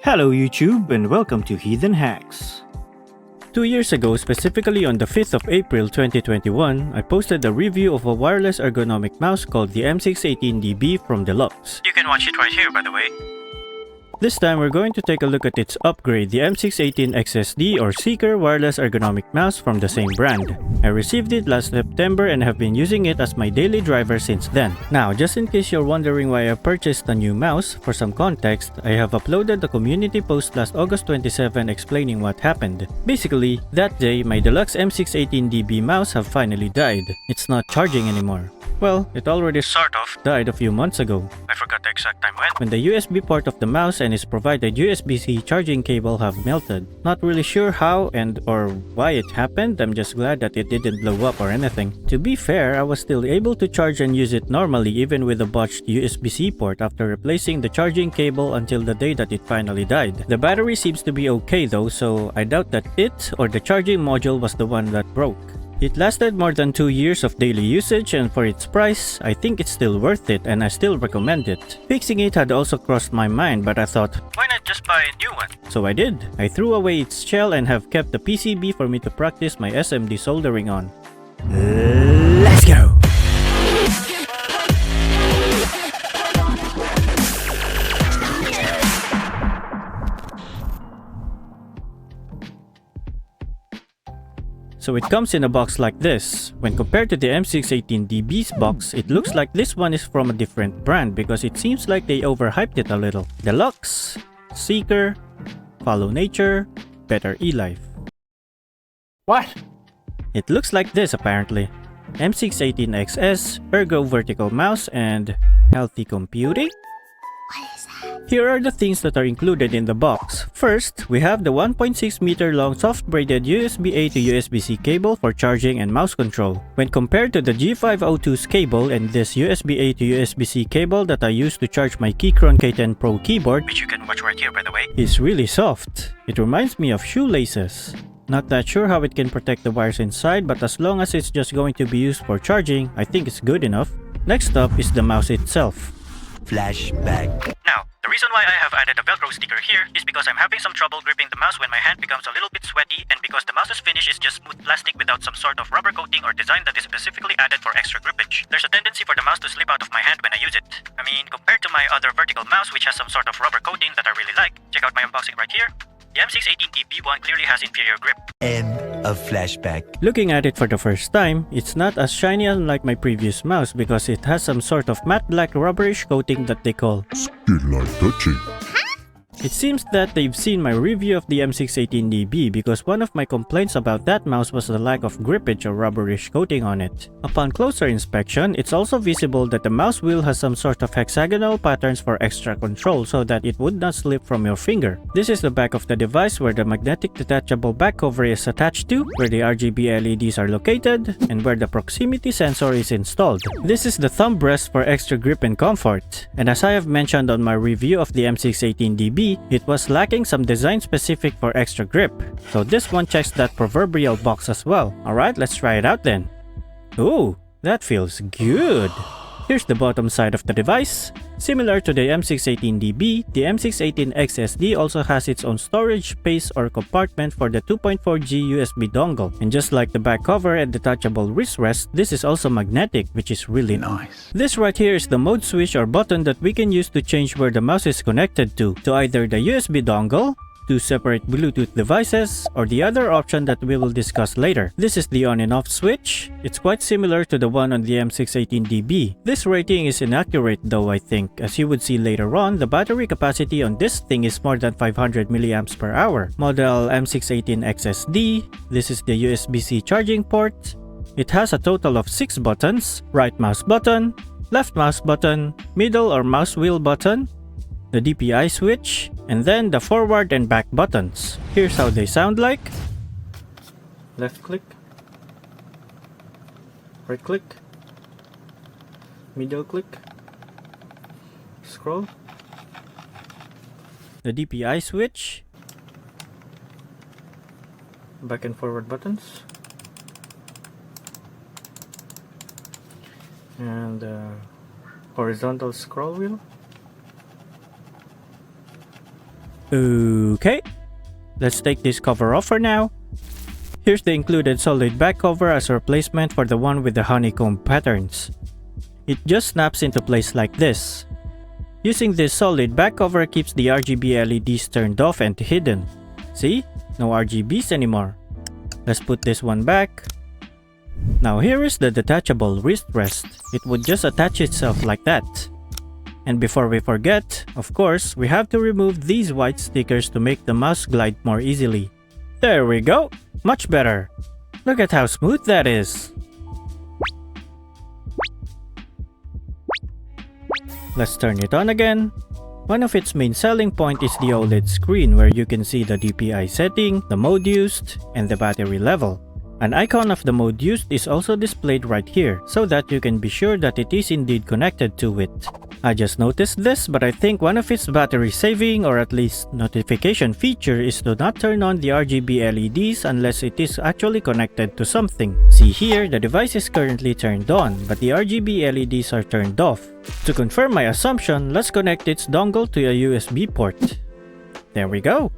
Hello YouTube and welcome to Heathen Hacks. 2 years ago, specifically on the 5th of April 2021, I posted a review of a wireless ergonomic mouse called the M618DB from DELUX. You can watch it right here, by the way. This time we're going to take a look at its upgrade, the M618XSD or SEEKER wireless ergonomic mouse from the same brand. I received it last September and have been using it as my daily driver since then. Now, just in case you're wondering why I purchased a new mouse, for some context, I have uploaded a community post last August 27 explaining what happened. Basically, that day my DELUX M618DB mouse have finally died. It's not charging anymore. Well, it already sort of died a few months ago. I forgot the exact time when the USB port of the mouse and its provided USB-C charging cable have melted. Not really sure how and or why it happened. I'm just glad that it didn't blow up or anything. To be fair, I was still able to charge and use it normally even with a botched USB-C port after replacing the charging cable until the day that it finally died. The battery seems to be okay though, so I doubt that it or the charging module was the one that broke. It lasted more than 2 years of daily usage, and for its price, I think it's still worth it and I still recommend it. Fixing it had also crossed my mind, but I thought, why not just buy a new one? So I did. I threw away its shell and have kept the PCB for me to practice my SMD soldering on. Let's go! So it comes in a box like this. When compared to the M618DB's box, it looks like this one is from a different brand because it seems like they overhyped it a little. DELUX, SEEKER, Follow Nature, Better eLife. What? It looks like this apparently. M618XS, Ergo Vertical Mouse, and Healthy Computing? Here are the things that are included in the box. First, we have the 1.6 meter long soft braided USB-A to USB-C cable for charging and mouse control. When compared to the G502's cable and this USB-A to USB-C cable that I use to charge my Keychron K10 Pro keyboard, which you can watch right here by the way, is really soft. It reminds me of shoelaces. Not that sure how it can protect the wires inside, but as long as it's just going to be used for charging, I think it's good enough. Next up is the mouse itself. Flashback. Now, the reason why I have added a Velcro sticker here is because I'm having some trouble gripping the mouse when my hand becomes a little bit sweaty, and because the mouse's finish is just smooth plastic without some sort of rubber coating or design that is specifically added for extra grippage. There's a tendency for the mouse to slip out of my hand when I use it. I mean, compared to my other vertical mouse which has some sort of rubber coating that I really like, check out my unboxing right here. The M618DB one clearly has inferior grip. End of flashback. Looking at it for the first time, it's not as shiny unlike my previous mouse because it has some sort of matte black rubberish coating that they call skin-like touching. It seems that they've seen my review of the M618DB because one of my complaints about that mouse was the lack of grippage or rubberish coating on it. Upon closer inspection, it's also visible that the mouse wheel has some sort of hexagonal patterns for extra control so that it would not slip from your finger. This is the back of the device where the magnetic detachable back cover is attached to, where the RGB LEDs are located, and where the proximity sensor is installed. This is the thumb rest for extra grip and comfort. And as I have mentioned on my review of the M618DB, it was lacking some design specific for extra grip. So this one checks that proverbial box as well. Alright, let's try it out then. Ooh, that feels good. Here's the bottom side of the device. Similar to the M618DB, the M618XSD also has its own storage space or compartment for the 2.4G USB dongle. And just like the back cover and detachable wrist rest, this is also magnetic, which is really nice. This right here is the mode switch or button that we can use to change where the mouse is connected to either the USB dongle, two separate Bluetooth devices, or the other option that we will discuss later. This is the on and off switch. It's quite similar to the one on the M618DB. This rating is inaccurate though, I think. As you would see later on, the battery capacity on this thing is more than 500 milliamps per hour. Model M618XSD. This is the USB-C charging port. It has a total of 6 buttons: right mouse button, left mouse button, middle or mouse wheel button, the DPI switch, and then the forward and back buttons. Here's how they sound like. Left click, right click, middle click, scroll, the DPI switch, back and forward buttons, and horizontal scroll wheel, Okay, let's take this cover off for now. Here's the included solid back cover as a replacement for the one with the honeycomb patterns. It just snaps into place like this. Using this solid back cover keeps the RGB LEDs turned off and hidden. See? No RGBs anymore. Let's put this one back. Now here is the detachable wrist rest. It would just attach itself like that. And before we forget, of course, we have to remove these white stickers to make the mouse glide more easily. There we go! Much better! Look at how smooth that is! Let's turn it on again. One of its main selling point is the OLED screen where you can see the DPI setting, the mode used, and the battery level. An icon of the mode used is also displayed right here so that you can be sure that it is indeed connected to it. I just noticed this, but I think one of its battery saving or at least notification feature is to not turn on the RGB LEDs unless it is actually connected to something. See here, the device is currently turned on, but the RGB LEDs are turned off. To confirm my assumption, let's connect its dongle to a USB port. There we go!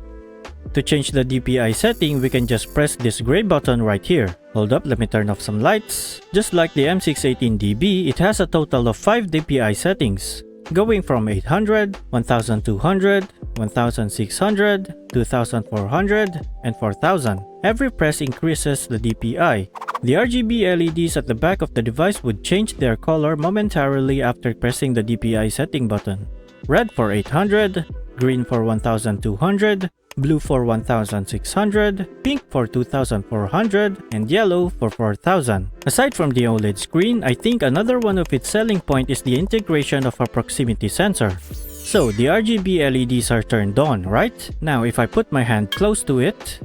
To change the DPI setting, we can just press this gray button right here. Hold up, let me turn off some lights. Just like the M618DB, it has a total of 5 DPI settings, going from 800, 1200, 1600, 2400, and 4000. Every press increases the DPI. The RGB LEDs at the back of the device would change their color momentarily after pressing the DPI setting button. Red for 800, green for 1200, blue for 1600, pink for 2400, and yellow for 4000. Aside from the OLED screen, I think another one of its selling point is the integration of a proximity sensor. So the RGB LEDs are turned on, right? Now if I put my hand close to it,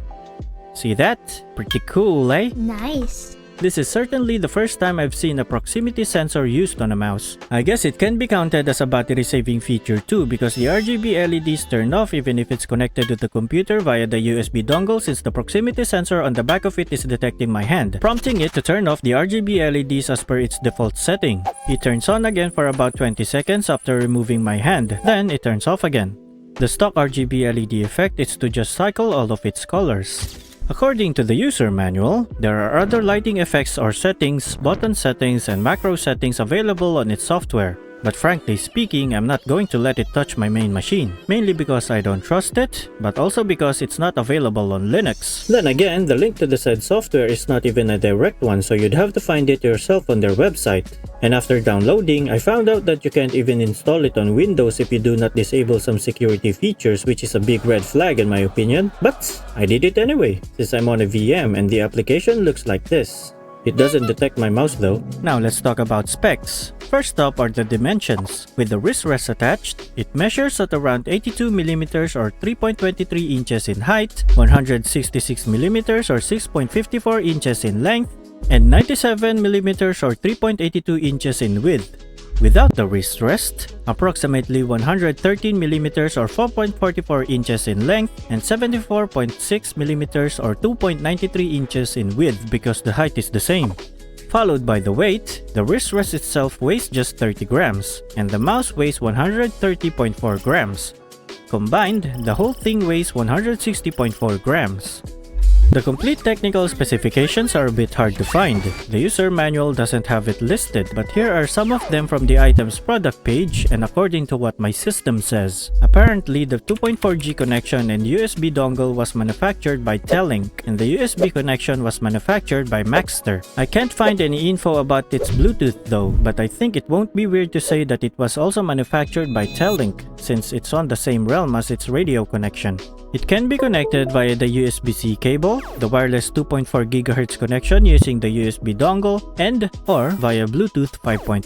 see that? Pretty cool, eh? Nice. This is certainly the first time I've seen a proximity sensor used on a mouse. I guess it can be counted as a battery saving feature too because the RGB LEDs turn off even if it's connected to the computer via the USB dongle since the proximity sensor on the back of it is detecting my hand, prompting it to turn off the RGB LEDs as per its default setting. It turns on again for about 20 seconds after removing my hand, then it turns off again. The stock RGB LED effect is to just cycle all of its colors. According to the user manual, there are other lighting effects or settings, button settings, and macro settings available on its software. But frankly speaking, I'm not going to let it touch my main machine, mainly because I don't trust it, but also because it's not available on Linux. Then again, the link to the said software is not even a direct one, so you'd have to find it yourself on their website. And after downloading, I found out that you can't even install it on Windows if you do not disable some security features, which is a big red flag in my opinion. But I did it anyway, since I'm on a VM and the application looks like this. It doesn't detect my mouse though. Now let's talk about specs. First up are the dimensions. With the wrist rest attached, it measures at around 82mm or 3.23 inches in height, 166mm or 6.54 inches in length, and 97mm or 3.82 inches in width. Without the wrist rest, approximately 113mm or 4.44 inches in length and 74.6mm or 2.93 inches in width because the height is the same. Followed by the weight, the wrist rest itself weighs just 30 grams and the mouse weighs 130.4 grams. Combined, the whole thing weighs 160.4 grams. The complete technical specifications are a bit hard to find. The user manual doesn't have it listed, but here are some of them from the item's product page and according to what my system says. Apparently, the 2.4G connection and USB dongle was manufactured by Telink, and the USB connection was manufactured by Maxter. I can't find any info about its Bluetooth though, but I think it won't be weird to say that it was also manufactured by Telink, since it's on the same realm as its radio connection. It can be connected via the USB-C cable, the wireless 2.4 GHz connection using the USB dongle, and or via Bluetooth 5.0.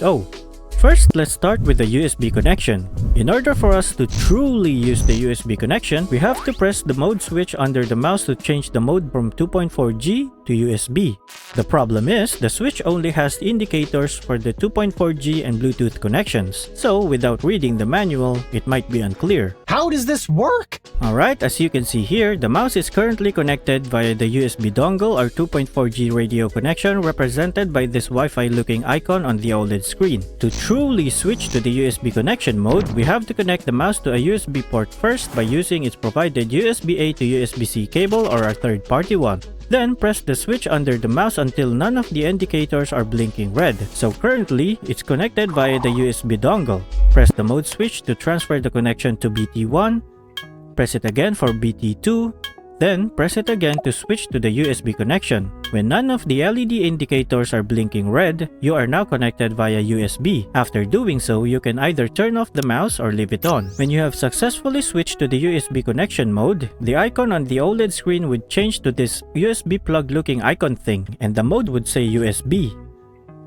First, let's start with the USB connection. In order for us to truly use the USB connection, we have to press the mode switch under the mouse to change the mode from 2.4G to USB. The problem is, the switch only has indicators for the 2.4G and Bluetooth connections, so without reading the manual, it might be unclear. How does this work? Alright, as you can see here, the mouse is currently connected via the USB dongle or 2.4G radio connection represented by this Wi-Fi looking icon on the OLED screen. To truly switch to the USB connection mode, we have to connect the mouse to a USB port first by using its provided USB-A to USB-C cable or a third-party one. Then press the switch under the mouse until none of the indicators are blinking red. So currently, it's connected via the USB dongle. Press the mode switch to transfer the connection to BT1. Press it again for BT2. Then press it again to switch to the USB connection. When none of the LED indicators are blinking red, you are now connected via USB. After doing so, you can either turn off the mouse or leave it on. When you have successfully switched to the USB connection mode, the icon on the OLED screen would change to this USB plug looking icon thing, and the mode would say USB.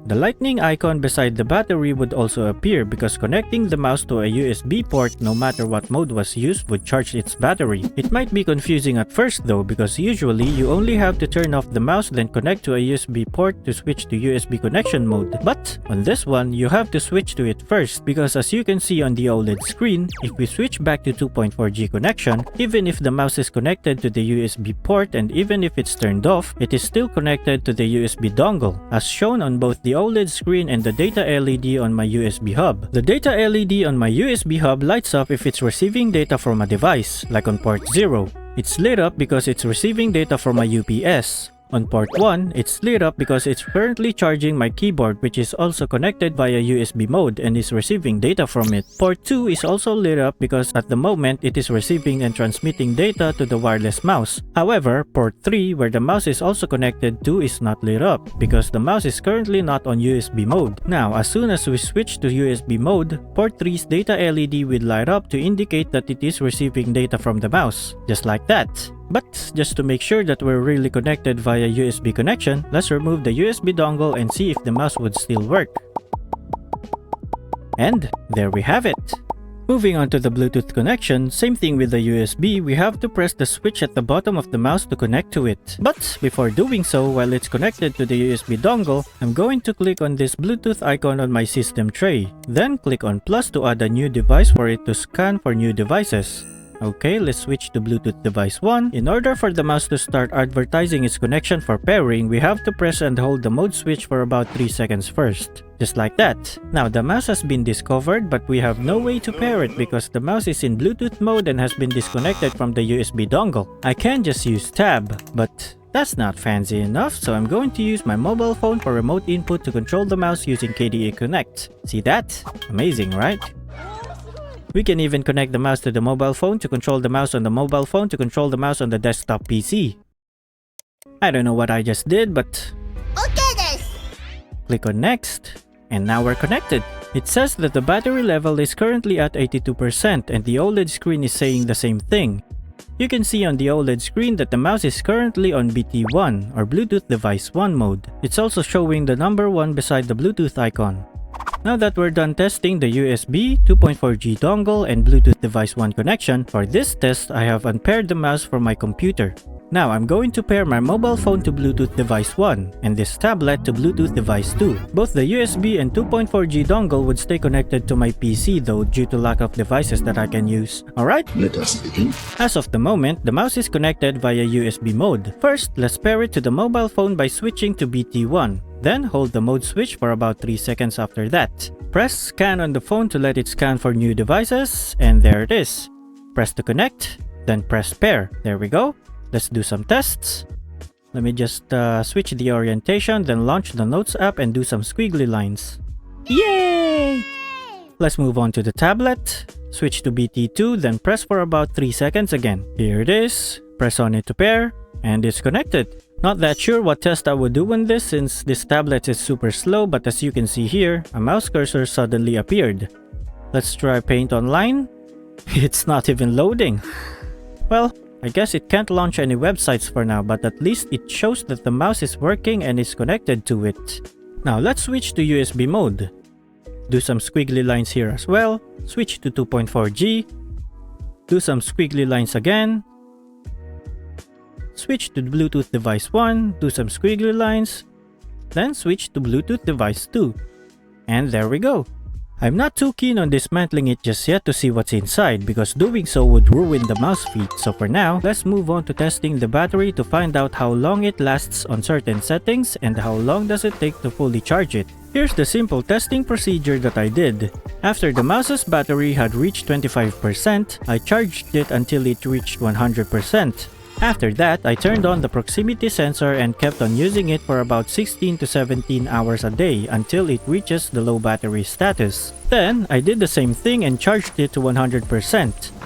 The lightning icon beside the battery would also appear because connecting the mouse to a USB port no matter what mode was used would charge its battery. It might be confusing at first though because usually you only have to turn off the mouse then connect to a USB port to switch to USB connection mode. But on this one, you have to switch to it first because as you can see on the OLED screen, if we switch back to 2.4G connection, even if the mouse is connected to the USB port and even if it's turned off, it is still connected to the USB dongle, as shown on both the OLED screen and the data LED on my USB hub. The data LED on my USB hub lights up if it's receiving data from a device, like on port 0. It's lit up because it's receiving data from a UPS. On port 1, it's lit up because it's currently charging my keyboard which is also connected via USB mode and is receiving data from it. Port 2 is also lit up because at the moment it is receiving and transmitting data to the wireless mouse. However, port 3 where the mouse is also connected to is not lit up because the mouse is currently not on USB mode. Now, as soon as we switch to USB mode, port 3's data LED will light up to indicate that it is receiving data from the mouse, just like that. But just to make sure that we're really connected via USB connection, let's remove the USB dongle and see if the mouse would still work. And there we have it! Moving on to the Bluetooth connection, same thing with the USB, we have to press the switch at the bottom of the mouse to connect to it. But before doing so, while it's connected to the USB dongle, I'm going to click on this Bluetooth icon on my system tray. Then click on plus to add a new device for it to scan for new devices. Okay, let's switch to Bluetooth device 1. In order for the mouse to start advertising its connection for pairing, we have to press and hold the mode switch for about 3 seconds first. Just like that. Now the mouse has been discovered but we have no way to pair it because the mouse is in Bluetooth mode and has been disconnected from the USB dongle. I can just use tab, but that's not fancy enough, so I'm going to use my mobile phone for remote input to control the mouse using KDE Connect. See that? Amazing, right? We can even connect the mouse to the mobile phone to control the mouse on the mobile phone to control the mouse on the desktop PC. I don't know what I just did, but okay. Click on next, and now we're connected. It says that the battery level is currently at 82% and the OLED screen is saying the same thing. You can see on the OLED screen that the mouse is currently on BT1 or Bluetooth device 1 mode. It's also showing the number 1 beside the Bluetooth icon. Now that we're done testing the USB, 2.4G dongle, and Bluetooth device 1 connection, for this test I have unpaired the mouse from my computer. Now I'm going to pair my mobile phone to Bluetooth device 1 and this tablet to Bluetooth device 2. Both the USB and 2.4G dongle would stay connected to my PC though due to lack of devices that I can use. Alright? Let us begin. As of the moment, the mouse is connected via USB mode. First, let's pair it to the mobile phone by switching to BT1. Then hold the mode switch for about 3 seconds after that. Press scan on the phone to let it scan for new devices, and there it is. Press to connect, then press pair. There we go. Let's do some tests. Let me just switch the orientation, then launch the Notes app and do some squiggly lines. Yay! Let's move on to the tablet. Switch to BT2, then press for about 3 seconds again. Here it is. Press on it to pair, and it's connected. Not that sure what test I would do on this since this tablet is super slow, but as you can see here, a mouse cursor suddenly appeared. Let's try Paint Online. It's not even loading. Well, I guess it can't launch any websites for now, but at least it shows that the mouse is working and is connected to it. Now let's switch to USB mode. Do some squiggly lines here as well. Switch to 2.4G. Do some squiggly lines again. switch to Bluetooth device 1, do some squiggly lines, then switch to Bluetooth device 2. And there we go. I'm not too keen on dismantling it just yet to see what's inside because doing so would ruin the mouse feet. So for now, let's move on to testing the battery to find out how long it lasts on certain settings and how long does it take to fully charge it. Here's the simple testing procedure that I did. After the mouse's battery had reached 25%, I charged it until it reached 100%. After that, I turned on the proximity sensor and kept on using it for about 16 to 17 hours a day until it reaches the low battery status. Then, I did the same thing and charged it to 100%.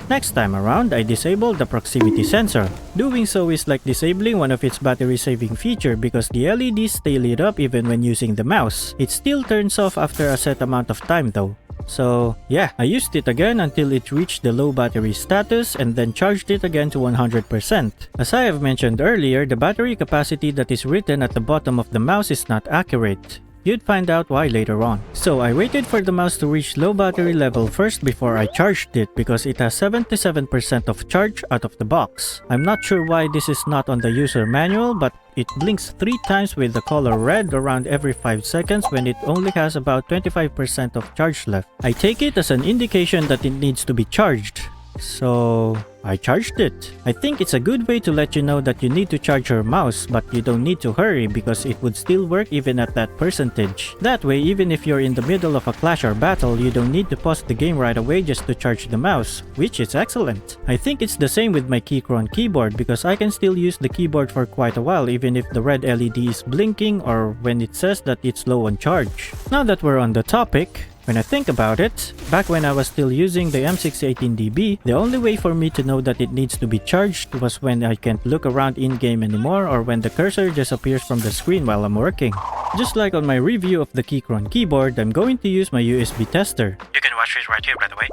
Next time around, I disabled the proximity sensor. Doing so is like disabling one of its battery saving feature because the LEDs stay lit up even when using the mouse. It still turns off after a set amount of time though. So yeah, I used it again until it reached the low battery status and then charged it again to 100%. As I have mentioned earlier, the battery capacity that is written at the bottom of the mouse is not accurate. You'd find out why later on. So I waited for the mouse to reach low battery level first before I charged it because it has 77% of charge out of the box. I'm not sure why this is not on the user manual, but it blinks 3 times with the color red around every 5 seconds when it only has about 25% of charge left. I take it as an indication that it needs to be charged. So I charged it. I think it's a good way to let you know that you need to charge your mouse, but you don't need to hurry because it would still work even at that percentage. That way, even if you're in the middle of a clash or battle, you don't need to pause the game right away just to charge the mouse, which is excellent. I think it's the same with my Keychron keyboard because I can still use the keyboard for quite a while even if the red LED is blinking or when it says that it's low on charge. Now that we're on the topic, when I think about it, back when I was still using the M618DB, the only way for me to know that it needs to be charged was when I can't look around in-game anymore or when the cursor just appears from the screen while I'm working. Just like on my review of the Keychron keyboard, I'm going to use my USB tester. You can watch it right here, by the way.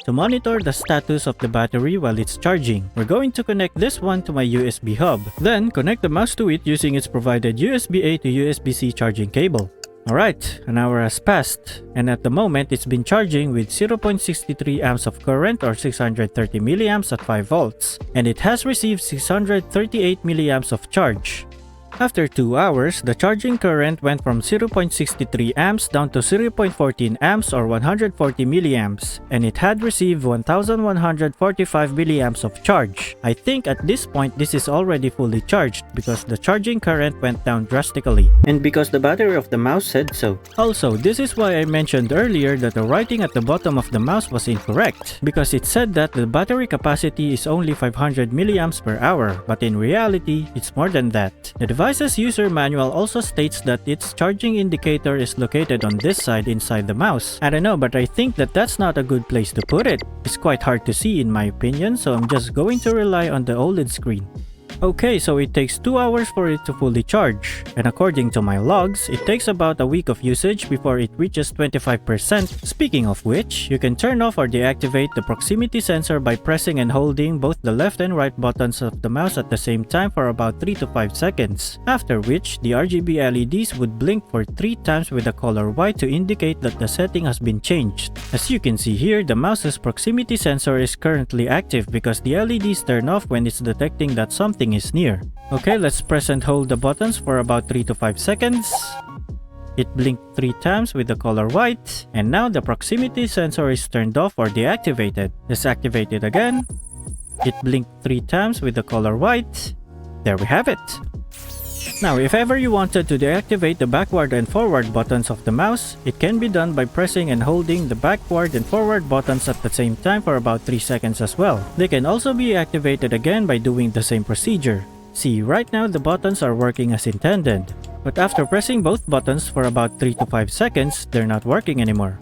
To monitor the status of the battery while it's charging, we're going to connect this one to my USB hub. Then, connect the mouse to it using its provided USB-A to USB-C charging cable. Alright, an hour has passed, and at the moment it's been charging with 0.63 amps of current or 630 milliamps at 5 volts, and it has received 638 milliamps of charge. After 2 hours, the charging current went from 0.63 amps down to 0.14 amps or 140 milliamps, and it had received 1145 milliamps of charge. I think at this point this is already fully charged because the charging current went down drastically, and because the battery of the mouse said so. Also, this is why I mentioned earlier that the writing at the bottom of the mouse was incorrect, because it said that the battery capacity is only 500 milliamps per hour, but in reality, it's more than that. The device's user manual also states that its charging indicator is located on this side inside the mouse. I don't know, but I think that that's not a good place to put it. It's quite hard to see in my opinion, so I'm just going to rely on the OLED screen. Okay, so it takes 2 hours for it to fully charge, and according to my logs, it takes about a week of usage before it reaches 25%. Speaking of which, you can turn off or deactivate the proximity sensor by pressing and holding both the left and right buttons of the mouse at the same time for about 3 to 5 seconds, after which the RGB LEDs would blink for 3 times with the color white to indicate that the setting has been changed. As you can see here, the mouse's proximity sensor is currently active because the LEDs turn off when it's detecting that something is near. Okay, let's press and hold the buttons for about 3 to 5 seconds. It blinked 3 times with the color white, and now the proximity sensor is turned off or deactivated. Let's activate it again. It blinked 3 times with the color white. There we have it. Now, if ever you wanted to deactivate the backward and forward buttons of the mouse, it can be done by pressing and holding the backward and forward buttons at the same time for about 3 seconds as well. They can also be activated again by doing the same procedure. See, right now the buttons are working as intended, but after pressing both buttons for about 3 to 5 seconds, they're not working anymore.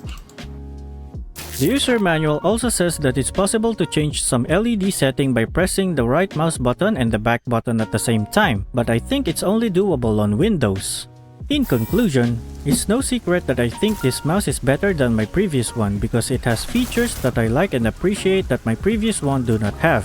The user manual also says that it's possible to change some LED setting by pressing the right mouse button and the back button at the same time, but I think it's only doable on Windows. In conclusion, it's no secret that I think this mouse is better than my previous one because it has features that I like and appreciate that my previous one do not have.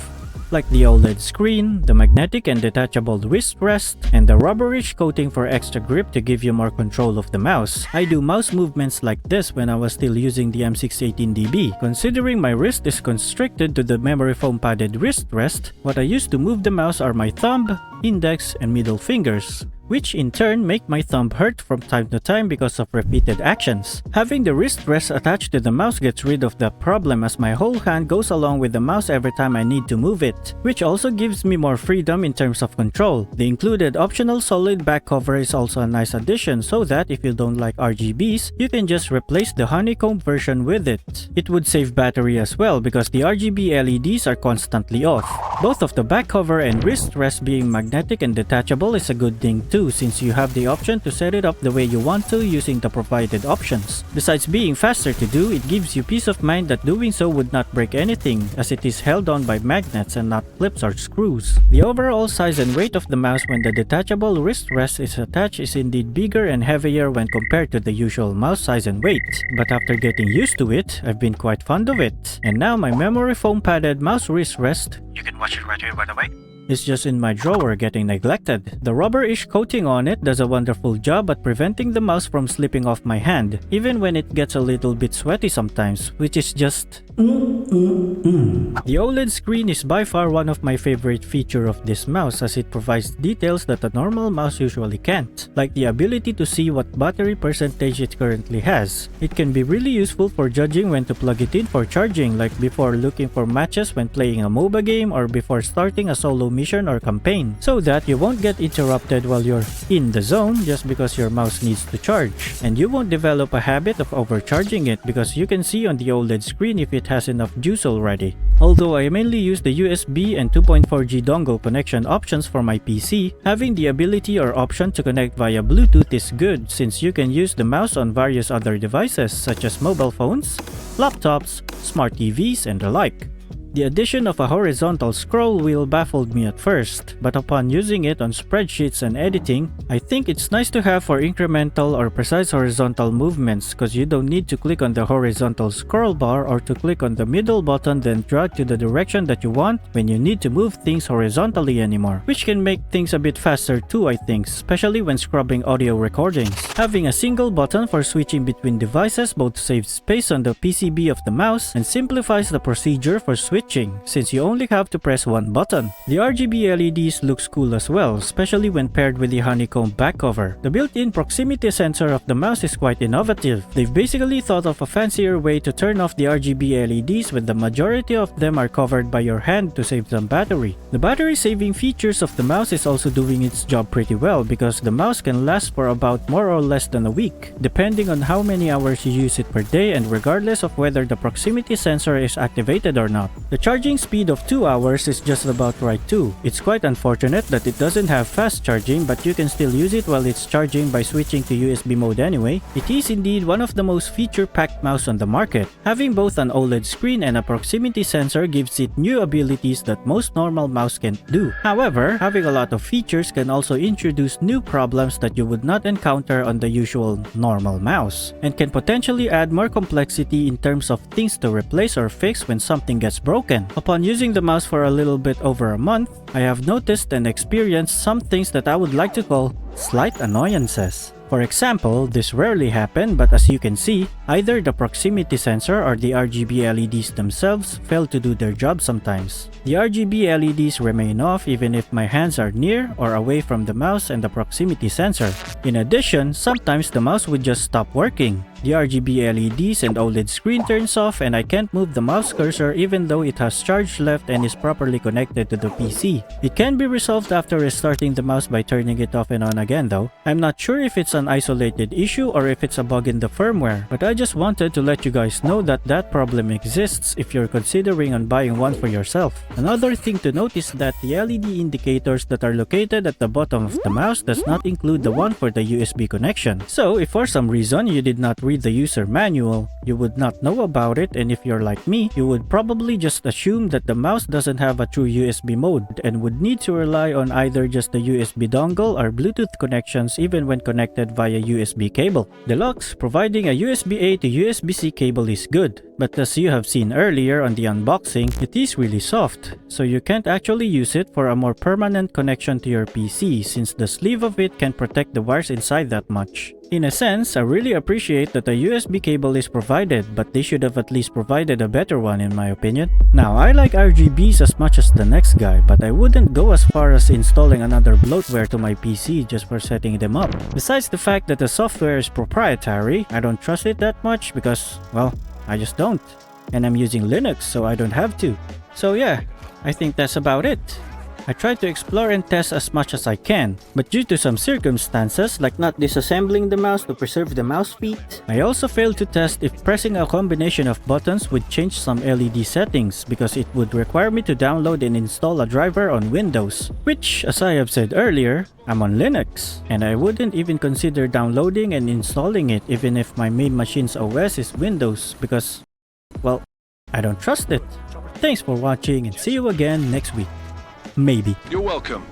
like the OLED screen, the magnetic and detachable wrist rest, and the rubberish coating for extra grip to give you more control of the mouse. I do mouse movements like this when I was still using the M618DB. Considering my wrist is constricted to the memory foam padded wrist rest, what I use to move the mouse are my thumb, index, and middle fingers, which in turn make my thumb hurt from time to time because of repeated actions. Having the wrist rest attached to the mouse gets rid of that problem as my whole hand goes along with the mouse every time I need to move it, which also gives me more freedom in terms of control. The included optional solid back cover is also a nice addition so that if you don't like RGBs, you can just replace the honeycomb version with it. It would save battery as well because the RGB LEDs are constantly off. Both of the back cover and wrist rest being magnetic and detachable is a good thing too, since you have the option to set it up the way you want to using the provided options. Besides being faster to do, it gives you peace of mind that doing so would not break anything as it is held on by magnets and not clips or screws. The overall size and weight of the mouse when the detachable wrist rest is attached is indeed bigger and heavier when compared to the usual mouse size and weight, but after getting used to it, I've been quite fond of it. And now my memory foam padded mouse wrist rest, you can watch it right here by the way, is just in my drawer getting neglected. The rubberish coating on it does a wonderful job at preventing the mouse from slipping off my hand, even when it gets a little bit sweaty sometimes, which is just The OLED screen is by far one of my favorite feature of this mouse as it provides details that a normal mouse usually can't, like the ability to see what battery percentage it currently has. It can be really useful for judging when to plug it in for charging, like before looking for matches when playing a MOBA game or before starting a solo mission or campaign, so that you won't get interrupted while you're in the zone just because your mouse needs to charge, and you won't develop a habit of overcharging it because you can see on the OLED screen if it has enough juice already. Although I mainly use the USB and 2.4G dongle connection options for my PC, having the ability or option to connect via Bluetooth is good since you can use the mouse on various other devices such as mobile phones, laptops, smart TVs, and the like. The addition of a horizontal scroll wheel baffled me at first, but upon using it on spreadsheets and editing, I think it's nice to have for incremental or precise horizontal movements because you don't need to click on the horizontal scroll bar or to click on the middle button then drag to the direction that you want when you need to move things horizontally anymore, which can make things a bit faster too, I think, especially when scrubbing audio recordings. Having a single button for switching between devices both saves space on the PCB of the mouse and simplifies the procedure for switching since you only have to press one button. The RGB LEDs looks cool as well, especially when paired with the honeycomb back cover. The built-in proximity sensor of the mouse is quite innovative. They've basically thought of a fancier way to turn off the RGB LEDs when the majority of them are covered by your hand to save some battery. The battery saving features of the mouse is also doing its job pretty well because the mouse can last for about more or less than a week, depending on how many hours you use it per day and regardless of whether the proximity sensor is activated or not. The charging speed of 2 hours is just about right too. It's quite unfortunate that it doesn't have fast charging, but you can still use it while it's charging by switching to USB mode anyway. It is indeed one of the most feature-packed mouse on the market. Having both an OLED screen and a proximity sensor gives it new abilities that most normal mouse can't do. However, having a lot of features can also introduce new problems that you would not encounter on the usual normal mouse, and can potentially add more complexity in terms of things to replace or fix when something gets broken. Upon using the mouse for a little bit over a month, I have noticed and experienced some things that I would like to call slight annoyances. For example, this rarely happen, but as you can see, either the proximity sensor or the RGB LEDs themselves fail to do their job sometimes. The RGB LEDs remain off even if my hands are near or away from the mouse and the proximity sensor. In addition, sometimes the mouse would just stop working. The RGB LEDs and OLED screen turns off and I can't move the mouse cursor even though it has charge left and is properly connected to the PC. It can be resolved after restarting the mouse by turning it off and on again though. I'm not sure if it's an isolated issue or if it's a bug in the firmware, but I just wanted to let you guys know that that problem exists if you're considering on buying one for yourself. Another thing to note is that the LED indicators that are located at the bottom of the mouse does not include the one for the USB connection. So if for some reason you did not read the user manual, you would not know about it, and if you're like me, you would probably just assume that the mouse doesn't have a true USB mode and would need to rely on either just the USB dongle or Bluetooth connections even when connected via USB cable. DELUX providing a USB-A to USB-C cable is good, but as you have seen earlier on the unboxing, it is really soft, so you can't actually use it for a more permanent connection to your PC since the sleeve of it can protect the wires inside that much. In a sense, I really appreciate that a USB cable is provided, but they should have at least provided a better one in my opinion. Now, I like RGBs as much as the next guy, but I wouldn't go as far as installing another bloatware to my PC just for setting them up. Besides the fact that the software is proprietary, I don't trust it that much because, well, I just don't. And I'm using Linux, so I don't have to. So yeah, I think that's about it. I tried to explore and test as much as I can, but due to some circumstances like not disassembling the mouse to preserve the mouse feet, I also failed to test if pressing a combination of buttons would change some LED settings because it would require me to download and install a driver on Windows, which, as I have said earlier, I'm on Linux, and I wouldn't even consider downloading and installing it even if my main machine's OS is Windows because, well, I don't trust it. Thanks for watching and see you again next week. Maybe. You're welcome.